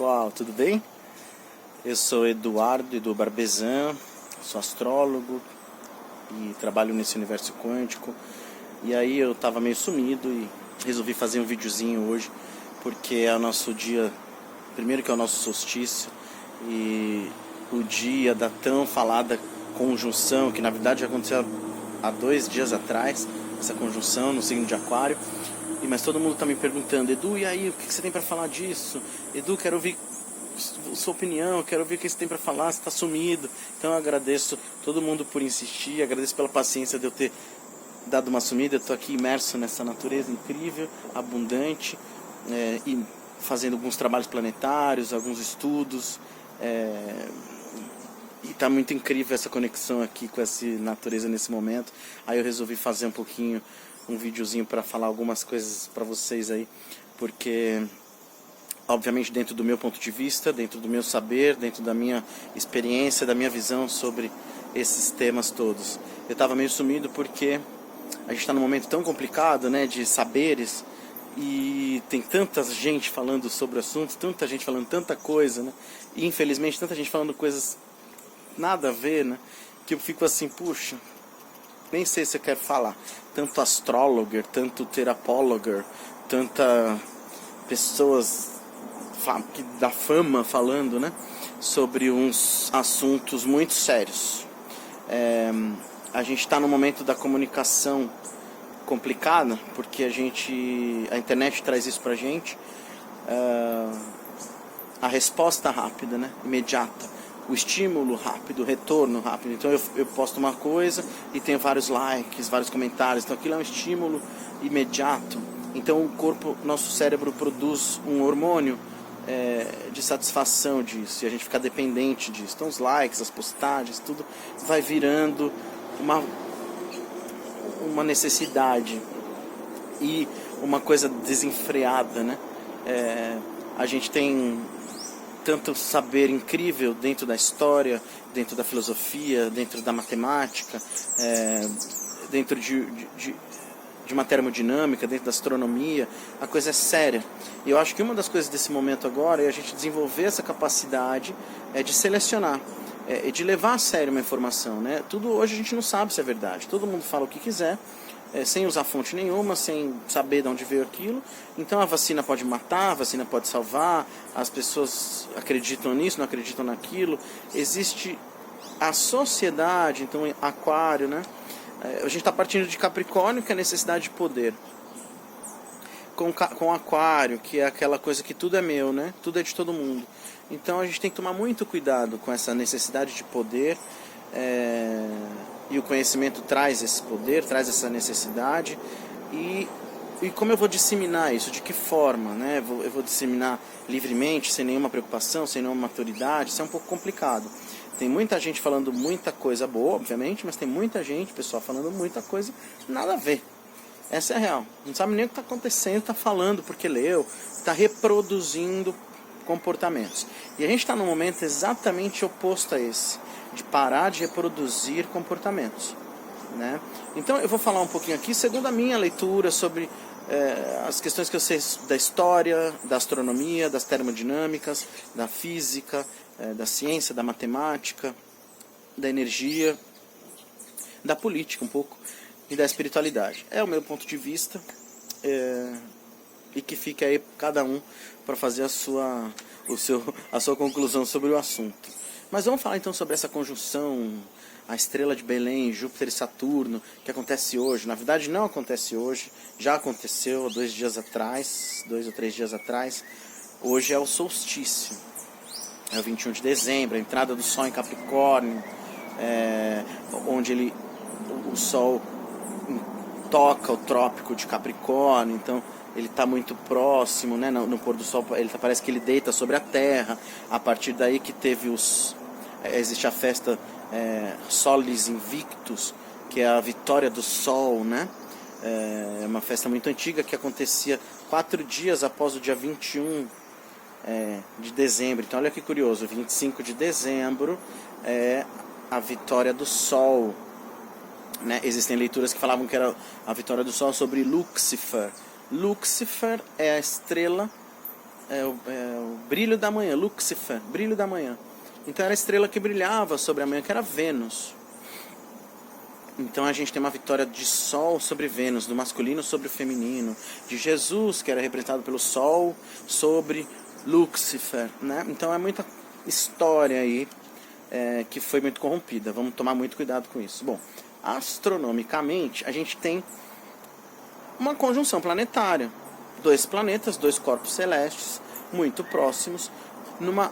pessoal, tudo bem? Eu sou Edu Barbezan, sou astrólogo e trabalho nesse universo quântico. E aí eu tava meio sumido e resolvi fazer um videozinho hoje, porque é o nosso dia, primeiro que é o nosso solstício, e o dia da tão falada conjunção, que na verdade aconteceu há 2 dias atrás, essa conjunção no signo de Aquário. Mas todo mundo está me perguntando: Edu, e aí, o que você tem para falar disso? Edu, quero ouvir sua opinião, quero ouvir o que você tem para falar, você está sumido. Então eu agradeço todo mundo por insistir, agradeço pela paciência de eu ter dado uma sumida. Eu estou aqui imerso nessa natureza incrível, abundante, e fazendo alguns trabalhos planetários, alguns estudos, e está muito incrível essa conexão aqui com essa natureza nesse momento. Aí eu resolvi fazer um videozinho para falar algumas coisas para vocês aí, porque obviamente dentro do meu ponto de vista, dentro do meu saber, dentro da minha experiência, da minha visão sobre esses temas todos. Eu estava meio sumido porque a gente está num momento tão complicado, né, de saberes, e tem tanta gente falando sobre o assunto, tanta gente falando tanta coisa, né, e infelizmente tanta gente falando coisas nada a ver, né, que eu fico assim, puxa, nem sei se eu quero falar. Tanto astrólogo, tanto terapólogo, tanta pessoas da fama falando, né, sobre uns assuntos muito sérios. A gente está no momento da comunicação complicada, porque a internet traz isso pra gente, a resposta rápida, né, imediata. O estímulo rápido, o retorno rápido. Então eu posto uma coisa e tenho vários likes, vários comentários. Então aquilo é um estímulo imediato. Então o corpo, nosso cérebro produz um hormônio de satisfação disso. E a gente fica dependente disso. Então os likes, as postagens, tudo vai virando uma necessidade. E uma coisa desenfreada, né? A gente tem tanto saber incrível dentro da história, dentro da filosofia, dentro da matemática, dentro de uma termodinâmica, dentro da astronomia. A coisa é séria. E eu acho que uma das coisas desse momento agora é a gente desenvolver essa capacidade de selecionar, de levar a sério uma informação, né? Tudo hoje a gente não sabe se é verdade. Todo mundo fala o que quiser, sem usar fonte nenhuma, sem saber de onde veio aquilo. Então a vacina pode matar, a vacina pode salvar, as pessoas acreditam nisso, não acreditam naquilo. Existe a sociedade, então Aquário, né? A gente está partindo de Capricórnio, que é a necessidade de poder, com Aquário, que é aquela coisa que tudo é meu, né? Tudo é de todo mundo. Então a gente tem que tomar muito cuidado com essa necessidade de poder, e o conhecimento traz esse poder, traz essa necessidade. E como eu vou disseminar isso? De que forma, né? Eu vou disseminar livremente, sem nenhuma preocupação, sem nenhuma maturidade? Isso é um pouco complicado. Tem muita gente falando muita coisa boa, obviamente, mas tem muita gente, pessoal, falando muita coisa nada a ver. Essa é a real. Não sabe nem o que está acontecendo, está falando porque leu, está reproduzindo comportamentos. E a gente está num momento exatamente oposto a esse, de parar de reproduzir comportamentos, né? Então eu vou falar um pouquinho aqui, segundo a minha leitura, sobre as questões que eu sei da história, da astronomia, das termodinâmicas, da física, da ciência, da matemática, da energia, da política um pouco, e da espiritualidade. É o meu ponto de vista, e que fica aí cada um para fazer a sua conclusão sobre o assunto. Mas vamos falar então sobre essa conjunção, a estrela de Belém, Júpiter e Saturno, que acontece hoje. Na verdade não acontece hoje, já aconteceu 2 dias atrás, 2 ou 3 dias atrás. Hoje é o solstício, é o 21 de dezembro, a entrada do Sol em Capricórnio, onde o Sol toca o trópico de Capricórnio, então ele está muito próximo, né, no pôr do sol. Parece que ele deita sobre a Terra. A partir daí que teve existe a festa Solis Invictus, que é a vitória do Sol, né? É uma festa muito antiga que acontecia 4 dias após o dia 21 de dezembro. Então olha que curioso, 25 de dezembro é a vitória do Sol, né? Existem leituras que falavam que era a vitória do Sol sobre Lúcifer. Lúcifer é a estrela o brilho da manhã, Lucifer, brilho da manhã. Então era a estrela que brilhava sobre a manhã, que era Vênus. Então a gente tem uma vitória de Sol sobre Vênus, do masculino sobre o feminino, de Jesus, que era representado pelo Sol, sobre Lúcifer, né? Então é muita história aí que foi muito corrompida. Vamos tomar muito cuidado com isso. Bom, astronomicamente, a gente tem uma conjunção planetária. 2 planetas, 2 corpos celestes, muito próximos, numa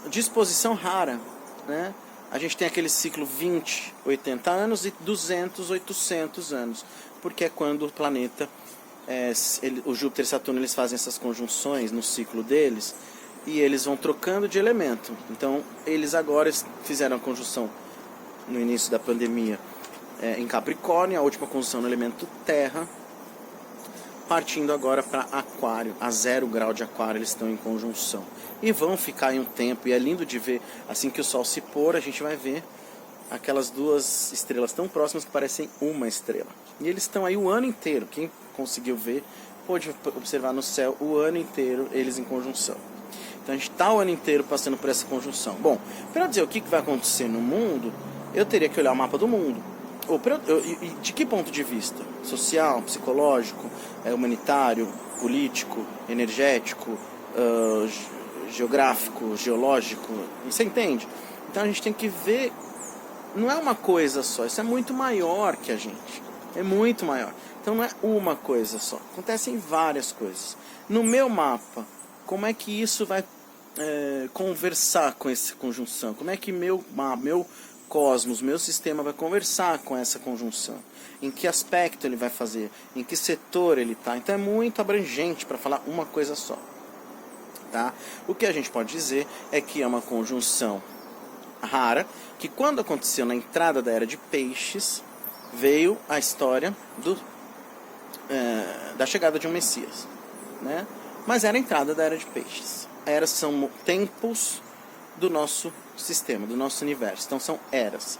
disposição rara, né? A gente tem aquele ciclo 20, 80 anos e 200, 800 anos, porque é quando o planeta, o Júpiter e Saturno, eles fazem essas conjunções no ciclo deles e eles vão trocando de elemento. Então, eles agora fizeram a conjunção no início da pandemia em Capricórnio, a última conjunção no elemento Terra, partindo agora para Aquário, a 0 grau de Aquário eles estão em conjunção. E vão ficar em um tempo, e é lindo de ver, assim que o Sol se pôr, a gente vai ver aquelas 2 estrelas tão próximas que parecem uma estrela. E eles estão aí o ano inteiro, quem conseguiu ver, pôde observar no céu o ano inteiro eles em conjunção. Então a gente está o ano inteiro passando por essa conjunção. Bom, para dizer o que vai acontecer no mundo, eu teria que olhar o mapa do mundo. De que ponto de vista? Social, psicológico, humanitário, político, energético, geográfico, geológico, você entende? Então a gente tem que ver, não é uma coisa só, isso é muito maior que a gente, é muito maior. Então não é uma coisa só, acontecem várias coisas. No meu mapa, como é que isso vai conversar com essa conjunção? Como é que meu cosmos, meu sistema vai conversar com essa conjunção? Em que aspecto ele vai fazer? Em que setor ele está? Então é muito abrangente para falar uma coisa só. Tá? O que a gente pode dizer é que é uma conjunção rara, que quando aconteceu na entrada da Era de Peixes, veio a história da chegada de um Messias, né? Mas era a entrada da Era de Peixes. Eras são tempos do nosso sistema, do nosso universo. Então são eras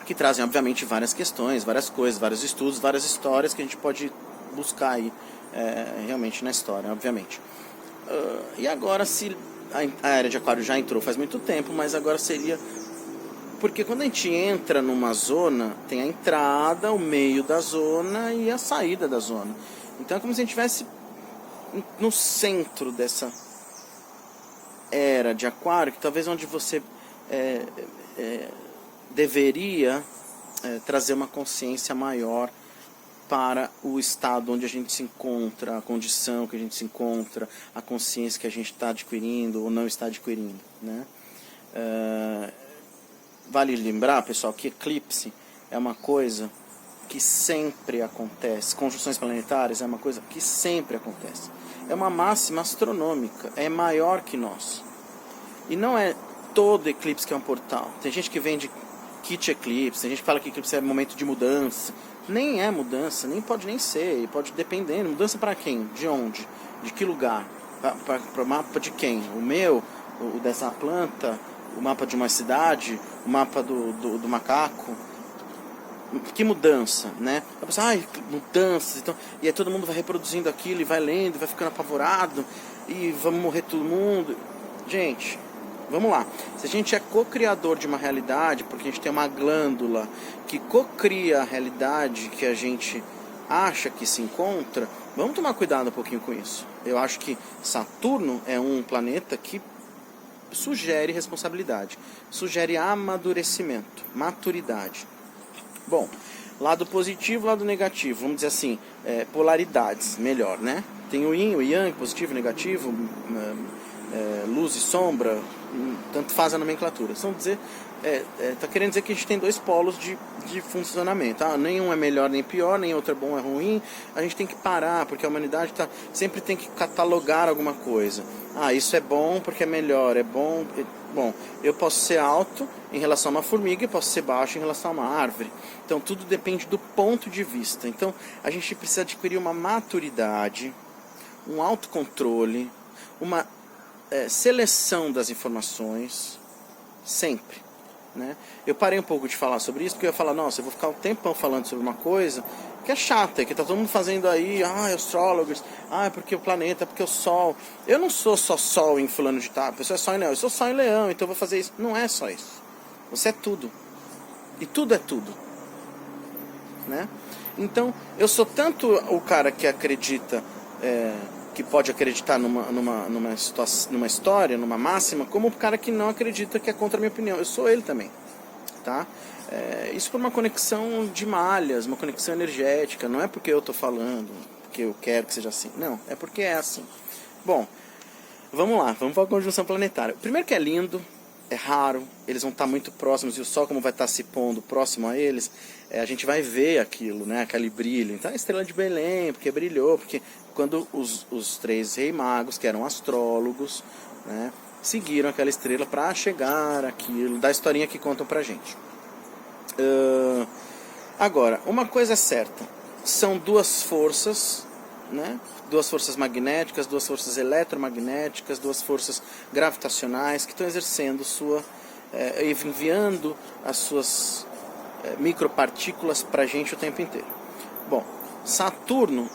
que trazem, obviamente, várias questões, várias coisas, vários estudos, várias histórias que a gente pode buscar aí realmente na história, obviamente. E agora, se a Era de Aquário já entrou faz muito tempo, mas agora seria... Porque quando a gente entra numa zona, tem a entrada, o meio da zona e a saída da zona. Então é como se a gente estivesse no centro dessa Era de Aquário, que talvez onde você deveria trazer uma consciência maior para o estado onde a gente se encontra, a condição que a gente se encontra, a consciência que a gente está adquirindo ou não está adquirindo, né? Vale lembrar, pessoal, que eclipse é uma coisa que sempre acontece. Conjunções planetárias é uma coisa que sempre acontece. É uma máxima astronômica, é maior que nós. E não é todo eclipse que é um portal. Tem gente que vende kit eclipse, tem gente que fala que eclipse é momento de mudança. Nem é mudança, nem pode nem ser, pode depender. Mudança para quem? De onde? De que lugar? Para o mapa de quem? O meu? O dessa planta? O mapa de uma cidade? O mapa do macaco? Que mudança, né? A pessoa, mudanças, então, e aí todo mundo vai reproduzindo aquilo e vai lendo, vai ficando apavorado e vamos morrer todo mundo. Gente, vamos lá. Se a gente é co-criador de uma realidade, porque a gente tem uma glândula que co-cria a realidade que a gente acha que se encontra, vamos tomar cuidado um pouquinho com isso. Eu acho que Saturno é um planeta que sugere responsabilidade, sugere amadurecimento, maturidade. Bom, lado positivo, lado negativo, vamos dizer assim, polaridades, melhor, né? Tem o yin, o yang, positivo, negativo, luz e sombra, tanto faz a nomenclatura. Tá querendo dizer que a gente tem 2 polos de funcionamento. Nenhum é melhor nem pior, nem outro é bom é ruim. A gente tem que parar, porque a humanidade sempre tem que catalogar alguma coisa. Isso é bom porque é melhor, é bom... Bom, eu posso ser alto em relação a uma formiga e posso ser baixo em relação a uma árvore. Então tudo depende do ponto de vista. Então a gente precisa adquirir uma maturidade, um autocontrole, uma seleção das informações, sempre. né? Eu parei um pouco de falar sobre isso, porque eu ia falar, nossa, eu vou ficar um tempão falando sobre uma coisa que é chata, que tá todo mundo fazendo aí, astrólogos, porque o planeta, porque o Sol. Eu não sou só Sol em fulano de tal, a pessoa é Sol em Leão, eu sou Sol em Leão, então eu vou fazer isso. Não é só isso. Você é tudo. E tudo é tudo. Né? Então, eu sou tanto o cara que acredita, que pode acreditar numa história, numa máxima, como o cara que não acredita, que é contra a minha opinião. Eu sou ele também. Tá? Isso por uma conexão de malhas, uma conexão energética. Não é porque eu estou falando, porque eu quero que seja assim. Não, é porque é assim. Bom, vamos lá, vamos para a conjunção planetária. Primeiro que é lindo, é raro, eles vão estar muito próximos, e o Sol, como vai estar se pondo próximo a eles, a gente vai ver aquilo, né, aquele brilho. Então a estrela de Belém, porque brilhou, porque quando os três reis magos, que eram astrólogos, né, seguiram aquela estrela para chegar aquilo, da historinha que contam pra gente. Agora, uma coisa é certa, são duas forças, né, duas forças magnéticas, duas forças eletromagnéticas, duas forças gravitacionais que estão exercendo enviando as suas micropartículas para a gente o tempo inteiro. Bom, Saturno,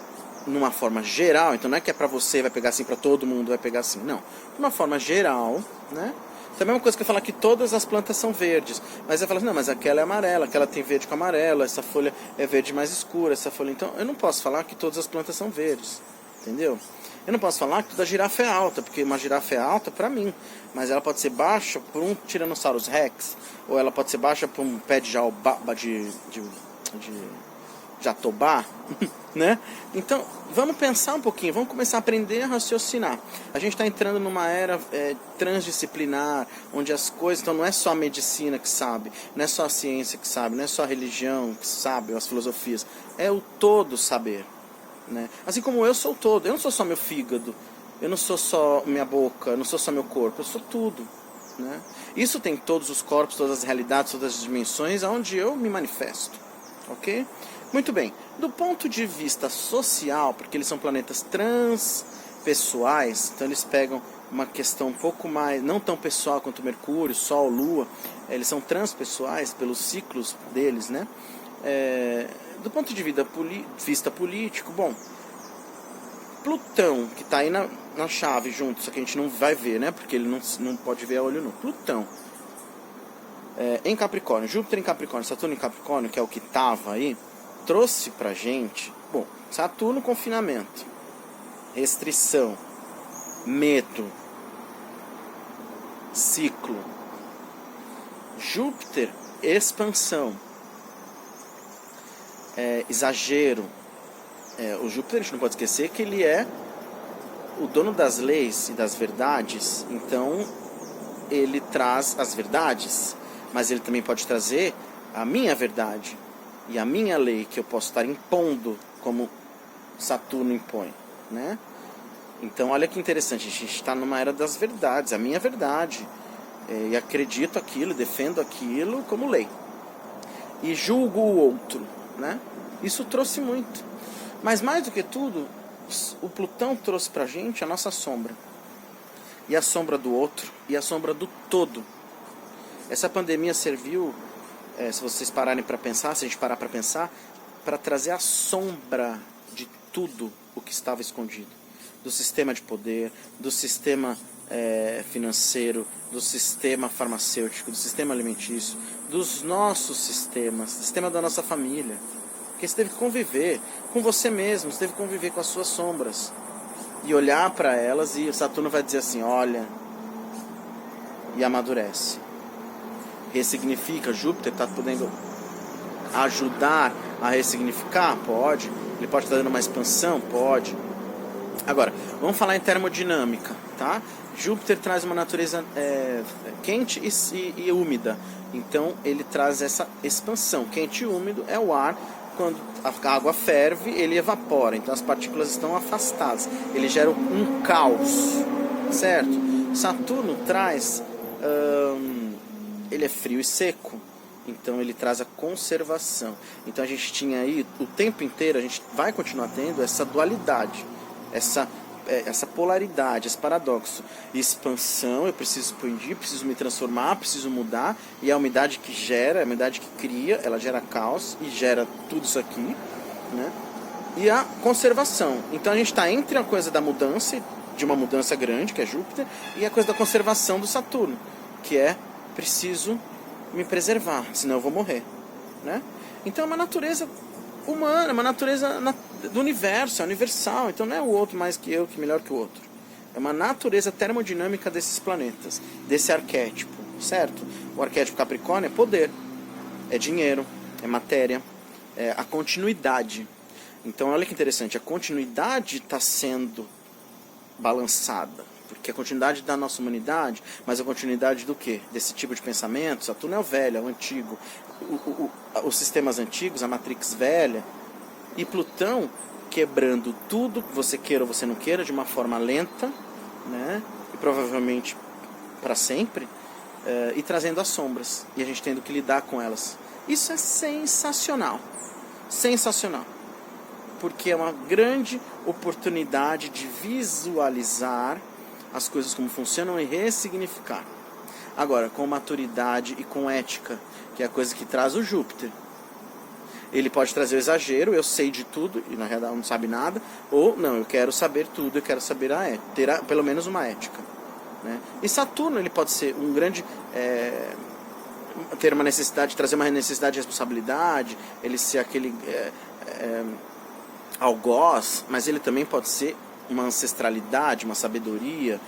numa forma geral, então não é que é para você, vai pegar assim, para todo mundo vai pegar assim, não. De uma forma geral, né? Também é uma coisa que eu falar que todas as plantas são verdes, mas eu falo assim, não, mas aquela é amarela, aquela tem verde com amarelo, essa folha é verde mais escura, essa folha... Então, eu não posso falar que todas as plantas são verdes, entendeu? Eu não posso falar que toda girafa é alta, porque uma girafa é alta para mim, mas ela pode ser baixa por um Tyrannosaurus Rex, ou ela pode ser baixa por um pé de jatobá, né? Então, vamos pensar um pouquinho, vamos começar a aprender a raciocinar. A gente está entrando numa era transdisciplinar, onde as coisas... Então, não é só a medicina que sabe, não é só a ciência que sabe, não é só a religião que sabe, ou as filosofias. É o todo saber, né? Assim como eu sou o todo. Eu não sou só meu fígado, eu não sou só minha boca, eu não sou só meu corpo, eu sou tudo, né? Isso tem todos os corpos, todas as realidades, todas as dimensões onde eu me manifesto, ok? Muito bem, do ponto de vista social, porque eles são planetas transpessoais, então eles pegam uma questão um pouco mais, não tão pessoal quanto Mercúrio, Sol, Lua, eles são transpessoais pelos ciclos deles, né? Do ponto de vista político, bom, Plutão, que está aí na chave junto, só que a gente não vai ver, né? Porque ele não pode ver a olho nu. Plutão, em Capricórnio, Júpiter em Capricórnio, Saturno em Capricórnio, que é o que estava aí, trouxe pra gente, bom, Saturno, confinamento, restrição, medo, ciclo. Júpiter, expansão, exagero. O Júpiter, a gente não pode esquecer que ele é o dono das leis e das verdades, então ele traz as verdades, mas ele também pode trazer a minha verdade e a minha lei, que eu posso estar impondo como Saturno impõe, né? Então olha que interessante, a gente está numa era das verdades, a minha verdade, e acredito aquilo, defendo aquilo como lei, e julgo o outro, né? Isso trouxe muito, mas mais do que tudo, o Plutão trouxe pra gente a nossa sombra, e a sombra do outro, e a sombra do todo. Essa pandemia serviu, se vocês pararem para pensar, se a gente parar para pensar, para trazer a sombra de tudo o que estava escondido. Do sistema de poder, do sistema financeiro, do sistema farmacêutico, do sistema alimentício, dos nossos sistemas, do sistema da nossa família. Porque você teve que conviver com você mesmo, você teve que conviver com as suas sombras. E olhar para elas, e o Saturno vai dizer assim, olha, e amadurece. Ressignifica. Júpiter está podendo ajudar a ressignificar? Pode. Ele pode estar dando uma expansão? Pode. Agora, vamos falar em termodinâmica, tá? Júpiter traz uma natureza quente e úmida. Então, ele traz essa expansão. Quente e úmido é o ar. Quando a água ferve, ele evapora. Então, as partículas estão afastadas. Ele gera um caos, certo? Saturno traz... ele é frio e seco, então ele traz a conservação. Então a gente tinha aí, o tempo inteiro, a gente vai continuar tendo essa dualidade, essa essa polaridade, esse paradoxo. Expansão, eu preciso expandir, preciso me transformar, preciso mudar, e a umidade que gera, a umidade que cria, ela gera caos e gera tudo isso aqui, né? E a conservação. Então a gente está entre a coisa da mudança, de uma mudança grande, que é Júpiter, e a coisa da conservação do Saturno, que é preciso me preservar, senão eu vou morrer, né? Então é uma natureza humana, é uma natureza do universo, é universal, então não é o outro mais que eu, que melhor que o outro. É uma natureza termodinâmica desses planetas, desse arquétipo, certo? O arquétipo Capricórnio é poder, é dinheiro, é matéria, é a continuidade. Então olha que interessante, a continuidade está sendo balançada, porque a continuidade da nossa humanidade, mas a continuidade do quê? Desse tipo de pensamento. Saturno é o velho, é o antigo, os sistemas antigos, a Matrix velha, e Plutão quebrando tudo, você queira ou você não queira, de uma forma lenta, né? E provavelmente para sempre, e trazendo as sombras, e a gente tendo que lidar com elas. Isso é sensacional, sensacional, porque é uma grande oportunidade de visualizar as coisas como funcionam e ressignificar. Agora, com maturidade e com ética, que é a coisa que traz o Júpiter. Ele pode trazer o exagero, eu sei de tudo, e na realidade não sabe nada, ou não, eu quero saber tudo, eu quero saber ter pelo menos uma ética, né? E Saturno, ele pode ser um grande... ter uma necessidade, trazer uma necessidade de responsabilidade, ele ser aquele algoz, mas ele também pode ser uma ancestralidade, uma sabedoria,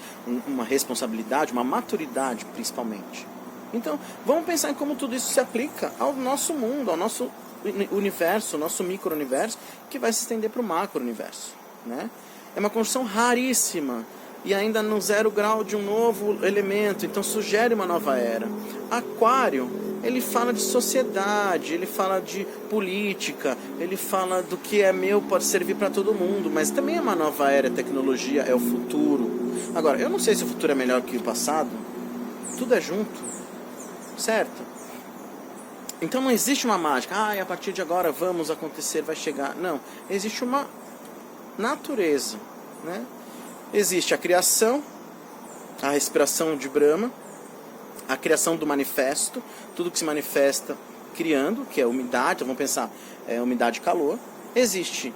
uma responsabilidade, uma maturidade principalmente. Então, vamos pensar em como tudo isso se aplica ao nosso mundo, ao nosso universo, ao nosso micro-universo, que vai se estender para o macro-universo, né? É uma construção raríssima, e ainda no 0 grau de um novo elemento, então sugere uma nova era. Aquário, ele fala de sociedade, ele fala de política, ele fala do que é meu pode servir para todo mundo, mas também é uma nova era, tecnologia, é o futuro. Agora, eu não sei se o futuro é melhor que o passado, tudo é junto, certo? Então não existe uma mágica, a partir de agora vamos acontecer, vai chegar. Não, existe uma natureza, né? Existe a criação, a respiração de Brahma, a criação do manifesto, tudo que se manifesta criando, que é umidade, então vamos pensar, umidade e calor. Existe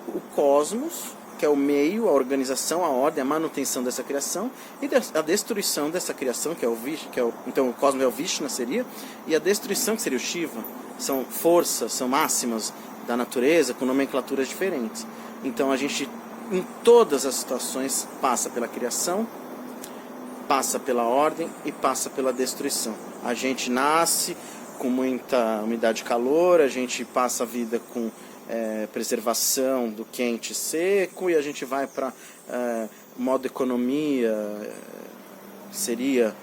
o cosmos, que é o meio, a organização, a ordem, a manutenção dessa criação, e a destruição dessa criação, que é o Vishnu, então o cosmos é o Vishnu, seria, e a destruição, que seria o Shiva. São forças, são máximas da natureza, com nomenclaturas diferentes. Então a gente, em todas as situações, passa pela criação, passa pela ordem e passa pela destruição. A gente nasce com muita umidade e calor, a gente passa a vida com preservação do quente e seco, e a gente vai para modo economia, seria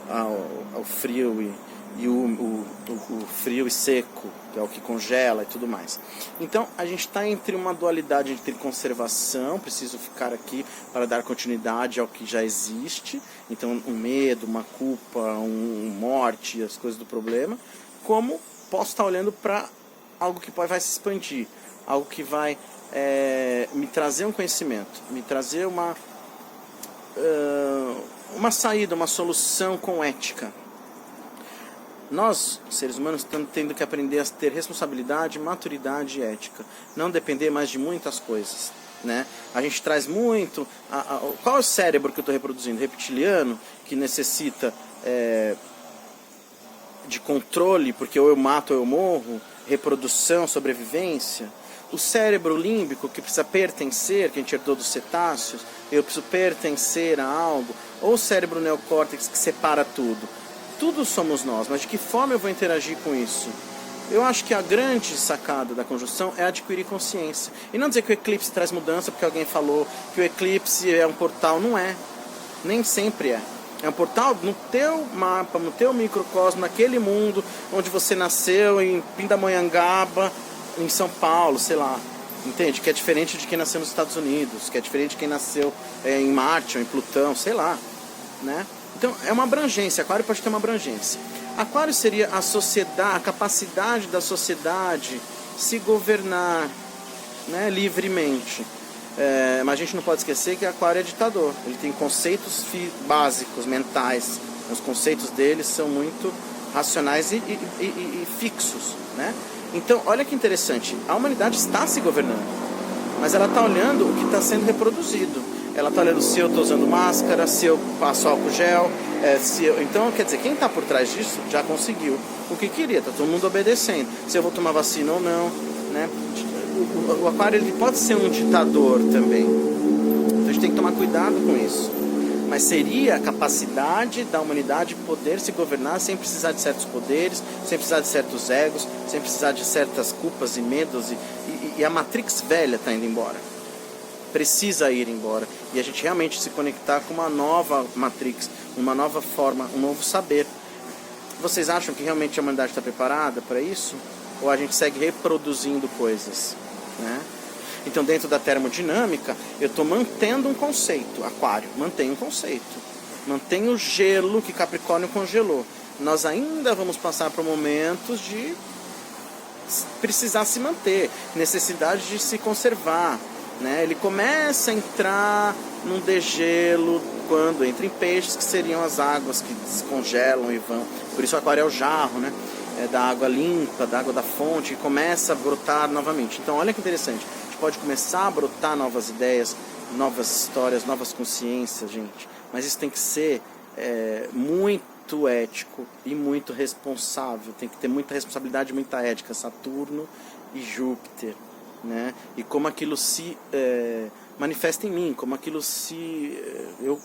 ao frio e o frio e seco, que é o que congela e tudo mais. Então a gente está entre uma dualidade entre conservação, preciso ficar aqui para dar continuidade ao que já existe, então um medo, uma culpa, morte, as coisas do problema, como posso estar olhando para algo que vai se expandir, algo que vai me trazer um conhecimento, me trazer uma saída, uma solução com ética. Nós, seres humanos, estamos tendo que aprender a ter responsabilidade, maturidade e ética. Não depender mais de muitas coisas, né? A gente traz muito... qual é o cérebro que eu estou reproduzindo? Reptiliano, que necessita de controle, porque ou eu mato ou eu morro, reprodução, sobrevivência. O cérebro límbico, que precisa pertencer, que a gente herdou dos cetáceos, eu preciso pertencer a algo. Ou o cérebro neocórtex, que separa tudo. Tudo somos nós, mas de que forma eu vou interagir com isso? Eu acho que a grande sacada da conjunção é adquirir consciência. E não dizer que o eclipse traz mudança porque alguém falou que o eclipse é um portal. Não é. Nem sempre é. É um portal no teu mapa, no teu microcosmo, naquele mundo onde você nasceu, em Pindamonhangaba, em São Paulo, sei lá. Entende? Que é diferente de quem nasceu nos Estados Unidos, que é diferente de quem nasceu em Marte ou em Plutão, sei lá, né? Então, é uma abrangência. Aquário pode ter uma abrangência. Aquário seria a sociedade, a capacidade da sociedade se governar, né, livremente. Mas a gente não pode esquecer que Aquário é ditador. Ele tem conceitos básicos, mentais. Os conceitos dele são muito racionais e fixos, né? Então, olha que interessante. A humanidade está se governando, mas ela está olhando o que está sendo reproduzido. Ela está olhando se eu estou usando máscara, se eu passo álcool gel, Então, quer dizer, quem está por trás disso já conseguiu o que queria. Está todo mundo obedecendo. Se eu vou tomar vacina ou não, né? O Aquário, ele pode ser um ditador também. Então a gente tem que tomar cuidado com isso. Mas seria a capacidade da humanidade poder se governar sem precisar de certos poderes, sem precisar de certos egos, sem precisar de certas culpas e medos. E a Matrix velha está indo embora. Precisa ir embora. E a gente realmente se conectar com uma nova Matrix, uma nova forma, um novo saber. Vocês acham que realmente a humanidade está preparada para isso? Ou a gente segue reproduzindo coisas, né? Então, dentro da termodinâmica, eu estou mantendo um conceito. Aquário, mantém um conceito. Mantém o gelo que Capricórnio congelou. Nós ainda vamos passar por momentos de precisar se manter, necessidade de se conservar, né? Ele começa a entrar num degelo quando entra em peixes, que seriam as águas que descongelam e vão. Por isso o Aquário é o jarro, né? Da água limpa, da água da fonte, que começa a brotar novamente. Então, olha que interessante. A gente pode começar a brotar novas ideias, novas histórias, novas consciências, gente. Mas isso tem que ser muito ético e muito responsável. Tem que ter muita responsabilidade, muita ética. Saturno e Júpiter, né? E como aquilo se manifesta em mim, como aquilo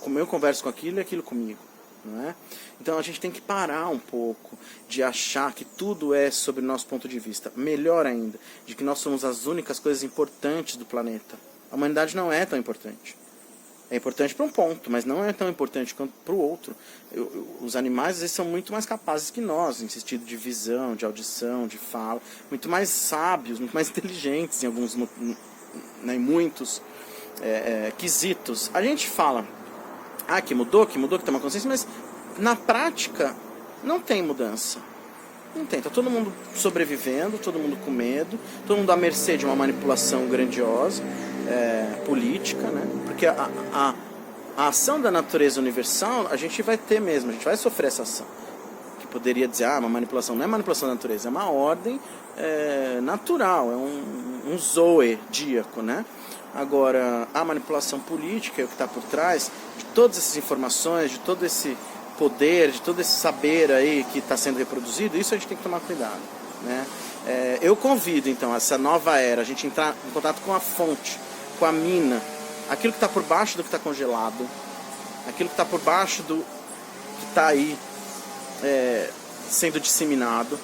como eu converso com aquilo e aquilo comigo. Não é? Então a gente tem que parar um pouco de achar que tudo é sobre o nosso ponto de vista. Melhor ainda, de que nós somos as únicas coisas importantes do planeta. A humanidade não é tão importante. É importante para um ponto, mas não é tão importante quanto para o outro. Os animais às vezes são muito mais capazes que nós, em sentido de visão, de audição, de fala, muito mais sábios, muito mais inteligentes em alguns, né, em muitos quesitos. A gente fala que mudou, que tem uma consciência, mas na prática não tem mudança. Não tem, tá todo mundo sobrevivendo, todo mundo com medo, todo mundo à mercê de uma manipulação grandiosa, política, né? Porque a ação da natureza universal a gente vai ter mesmo, a gente vai sofrer essa ação. Que poderia dizer, uma manipulação não é manipulação da natureza, é uma ordem natural, é um zoodíaco, né? Agora, a manipulação política é o que está por trás de todas essas informações, de todo esse poder, de todo esse saber aí que está sendo reproduzido. Isso a gente tem que tomar cuidado, né? Eu convido, então, essa nova era, a gente entrar em contato com a fonte, com a mina, aquilo que está por baixo do que está congelado, aquilo que está por baixo do que está aí sendo disseminado,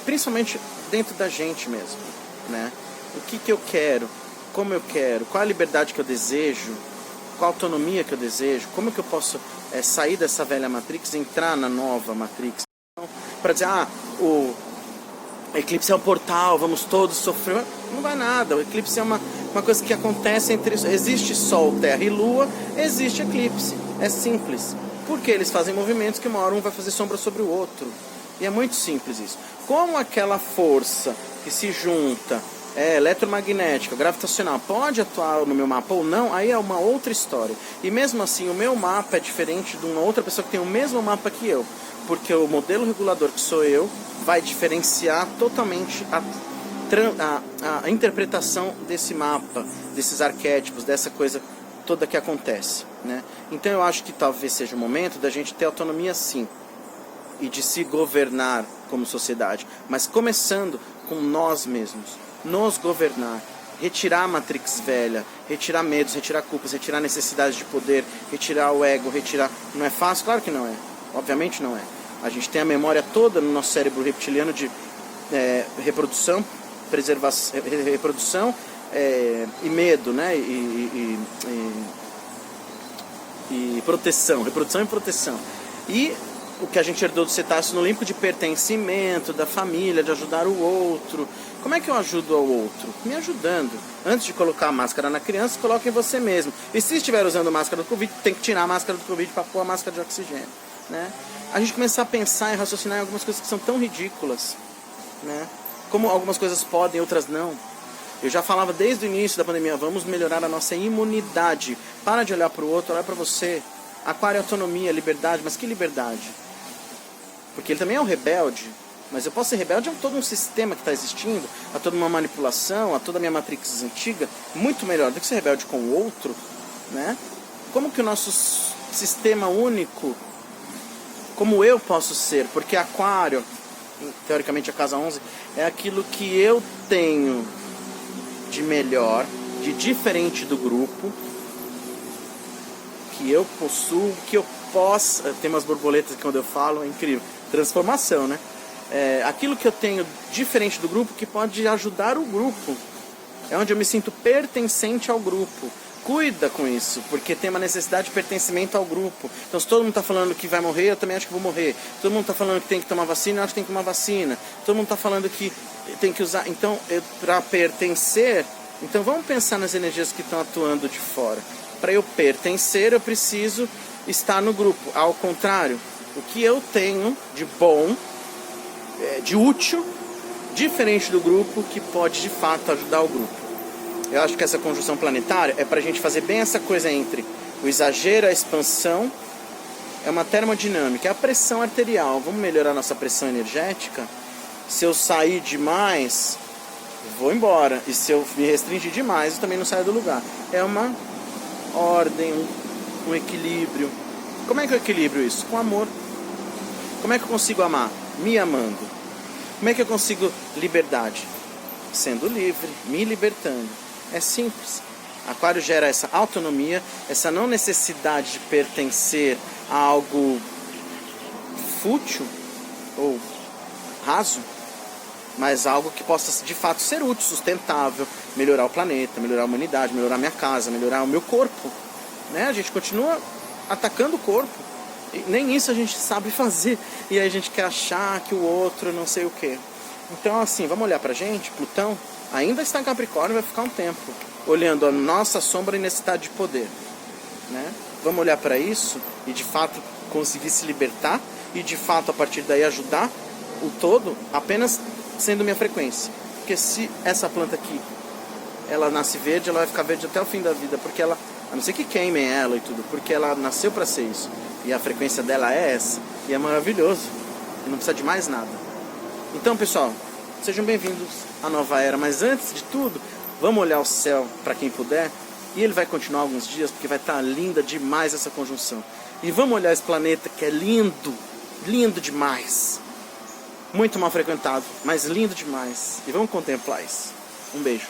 principalmente dentro da gente mesmo, né? O que eu quero? Como eu quero, qual a liberdade que eu desejo, qual a autonomia que eu desejo, como que eu posso sair dessa velha Matrix e entrar na nova Matrix. Para dizer, o eclipse é um portal, vamos todos sofrer. Não vai nada, o eclipse é uma coisa que acontece existe Sol, Terra e Lua, existe eclipse, é simples. Porque eles fazem movimentos que uma hora um vai fazer sombra sobre o outro. E é muito simples isso. Como aquela força que se junta, eletromagnética, gravitacional, pode atuar no meu mapa ou não, aí é uma outra história. E mesmo assim, o meu mapa é diferente de uma outra pessoa que tem o mesmo mapa que eu. Porque o modelo regulador que sou eu vai diferenciar totalmente a interpretação desse mapa, desses arquétipos, dessa coisa toda que acontece, né? Então eu acho que talvez seja o momento da gente ter autonomia sim, e de se governar como sociedade, mas começando com nós mesmos. Nos governar, retirar a Matrix velha, retirar medos, retirar culpas, retirar necessidades de poder, retirar o ego, Não é fácil? Claro que não é. Obviamente não é. A gente tem a memória toda no nosso cérebro reptiliano de reprodução, preservação, reprodução e medo, né? E proteção, reprodução e proteção. E o que a gente herdou do cetáceo no limpo de pertencimento, da família, de ajudar o outro. Como é que eu ajudo ao outro? Me ajudando. Antes de colocar a máscara na criança, coloque em você mesmo. E se estiver usando máscara do Covid, tem que tirar a máscara do Covid para pôr a máscara de oxigênio, né? A gente começar a pensar e raciocinar em algumas coisas que são tão ridículas, né? Como algumas coisas podem, outras não. Eu já falava desde o início da pandemia, vamos melhorar a nossa imunidade. Para de olhar para o outro, olha para você. Aquário é autonomia, liberdade, mas que liberdade? Porque ele também é um rebelde. Mas eu posso ser rebelde a todo um sistema que está existindo, a toda uma manipulação, a toda a minha matrix antiga, muito melhor do que ser rebelde com o outro, né? Como que o nosso sistema único, como eu posso ser? Porque Aquário, teoricamente a casa 11, é aquilo que eu tenho de melhor, de diferente do grupo, que eu possuo, que eu possa... Tem umas borboletas que quando eu falo, é incrível. Transformação, né? Aquilo que eu tenho diferente do grupo que pode ajudar o grupo. É onde eu me sinto pertencente ao grupo. Cuida com isso, porque tem uma necessidade de pertencimento ao grupo. Então se todo mundo está falando que vai morrer, eu também acho que vou morrer. Todo mundo está falando que tem que tomar vacina, eu acho que tem que tomar vacina. Todo mundo está falando que tem que usar... Então, para pertencer... Então vamos pensar nas energias que estão atuando de fora. Para eu pertencer, eu preciso estar no grupo. Ao contrário, o que eu tenho de bom... de útil, diferente do grupo, que pode de fato ajudar o grupo. Eu acho que essa conjunção planetária é para a gente fazer bem essa coisa entre o exagero, a expansão, é uma termodinâmica, é a pressão arterial. Vamos melhorar nossa pressão energética? Se eu sair demais, vou embora. E se eu me restringir demais, eu também não saio do lugar. É uma ordem, um equilíbrio. Como é que eu equilibro isso? Com amor. Como é que eu consigo amar? Me amando. Como é que eu consigo liberdade? Sendo livre, me libertando. É simples. Aquário gera essa autonomia, essa não necessidade de pertencer a algo fútil ou raso, mas algo que possa de fato ser útil, sustentável, melhorar o planeta, melhorar a humanidade, melhorar a minha casa, melhorar o meu corpo. Né? A gente continua atacando o corpo. E nem isso a gente sabe fazer. E aí a gente quer achar que o outro não sei o quê. Então assim, vamos olhar pra gente. Plutão ainda está em Capricórnio, vai ficar um tempo olhando a nossa sombra e necessidade de poder, né? Vamos olhar para isso e de fato conseguir se libertar e de fato a partir daí ajudar o todo apenas sendo minha frequência. Porque se essa planta aqui ela nasce verde, ela vai ficar verde até o fim da vida, porque ela, a não ser que queimem ela e tudo, porque ela nasceu para ser isso. E a frequência dela é essa. E é maravilhoso. E não precisa de mais nada. Então, pessoal, sejam bem-vindos à nova era. Mas antes de tudo, vamos olhar o céu para quem puder. E ele vai continuar alguns dias, porque vai estar linda demais essa conjunção. E vamos olhar esse planeta que é lindo. Lindo demais. Muito mal frequentado, mas lindo demais. E vamos contemplar isso. Um beijo.